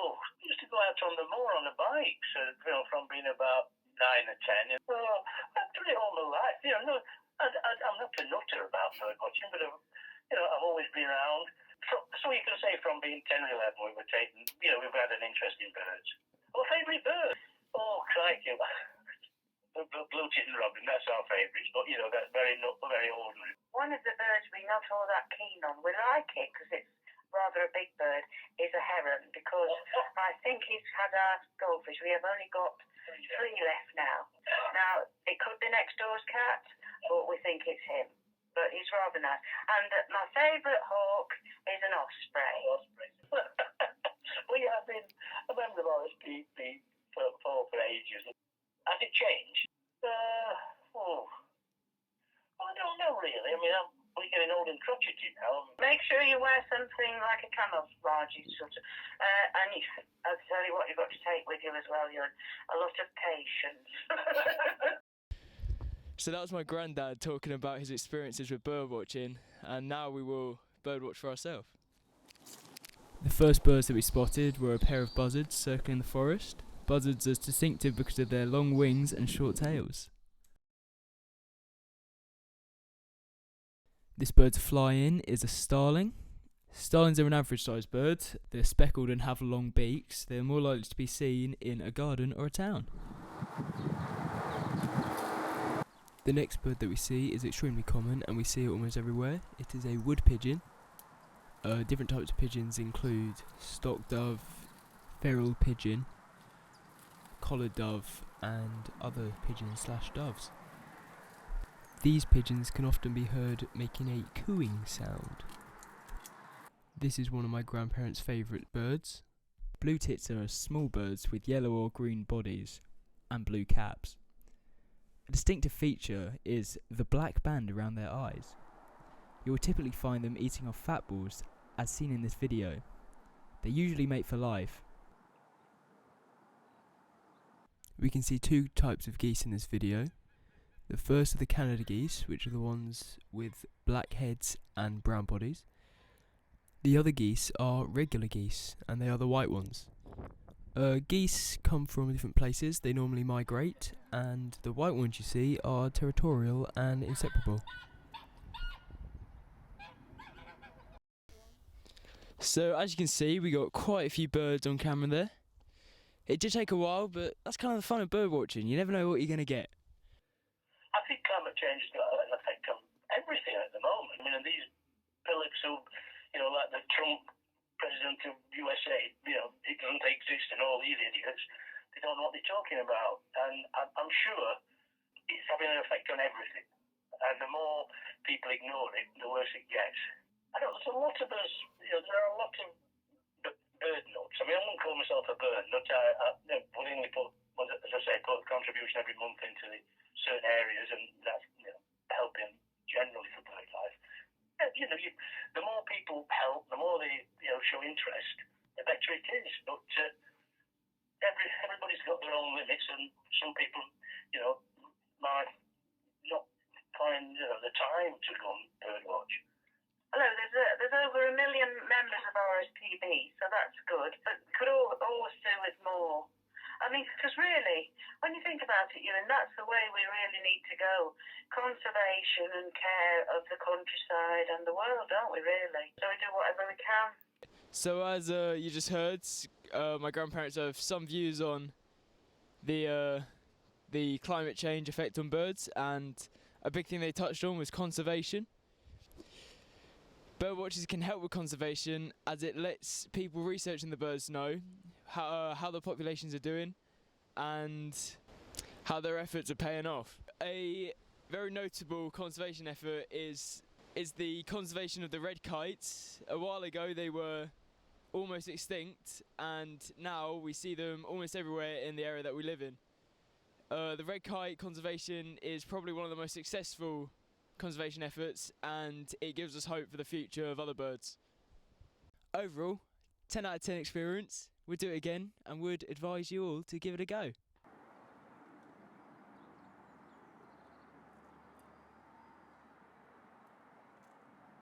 Oh, we used to go out on the moor on the bikes, from being about 9 or 10. Oh, I've done it all my life. No, I'm not a nutter about bird watching, but I've always been around. So you can say from being 10 or 11 we were taking, we've had an interest in birds. Our favourite bird? Oh, crikey. Blue chitin robin, that's our favourite, but that's very ordinary. One of the birds we're not all that keen on, we like it because it's rather a big bird, is a heron, because I think he's had our goldfish. We have only got 3 left now. Now, it could be next door's cat, but we think it's him. But he's rather nice. And my favourite hawk is an osprey. We have been a member of RSPB for ages. Has it changed? I don't know really. I mean, we're getting old and crotchety now. Make sure you wear something like a camouflage sort of. And I'll tell you what you've got to take with you as well, Ewan. A lot of patience. So that was my granddad talking about his experiences with bird watching, and now we will bird watch for ourselves. The first birds that we spotted were a pair of buzzards circling the forest. Buzzards are distinctive because of their long wings and short tails. This bird to fly in is a starling. Starlings are an average sized bird. They're speckled and have long beaks. They're more likely to be seen in a garden or a town. The next bird that we see is extremely common and we see it almost everywhere. It is a wood pigeon. Different types of pigeons include stock dove, feral pigeon, collared dove and other pigeons/doves. These pigeons can often be heard making a cooing sound. This is one of my grandparents' favourite birds. Blue tits are small birds with yellow or green bodies and blue caps. A distinctive feature is the black band around their eyes. You will typically find them eating off fat balls, as seen in this video. They usually mate for life. We can see 2 types of geese in this video. The first are the Canada geese, which are the ones with black heads and brown bodies. The other geese are regular geese, and they are the white ones. Geese come from different places, they normally migrate, and the white ones you see are territorial and inseparable. So as you can see, we got quite a few birds on camera there. It did take a while, but that's kind of the fun of bird watching. You never know what you're going to get. I think climate change has got an effect on everything at the moment. I mean, and these pillocks who, like the Trump president of USA, it doesn't exist, and all these idiots, they don't know what they're talking about. And I'm sure it's having an effect on everything. And the more people ignore it, the worse it gets. There's a lot of us, there are a lot of bird nuts. I mean, I wouldn't call myself a bird nut. I willingly put, as I say, put a contribution every month into the certain areas, and that's helping generally for bird life. The more people help, the more they show interest, the better it is. But everybody's got their own limits, and some people, might not find the time to go and bird watch. Hello, there's over 1 million members of RSPB, so that's good. But could always do with more. I mean, because really, when you think about it, Ewan, that's the way we really need to go. Conservation and care of the countryside and the world, don't we, really? So we do whatever we can. So as you just heard, my grandparents have some views on the climate change effect on birds, and a big thing they touched on was conservation. Birdwatchers can help with conservation as it lets people researching the birds know how the populations are doing and how their efforts are paying off. A very notable conservation effort is the conservation of the red kites. A while ago they were almost extinct, and now we see them almost everywhere in the area that we live in. The red kite conservation is probably one of the most successful conservation efforts, and it gives us hope for the future of other birds. Overall, 10 out of 10 experience. We'd do it again and would advise you all to give it a go.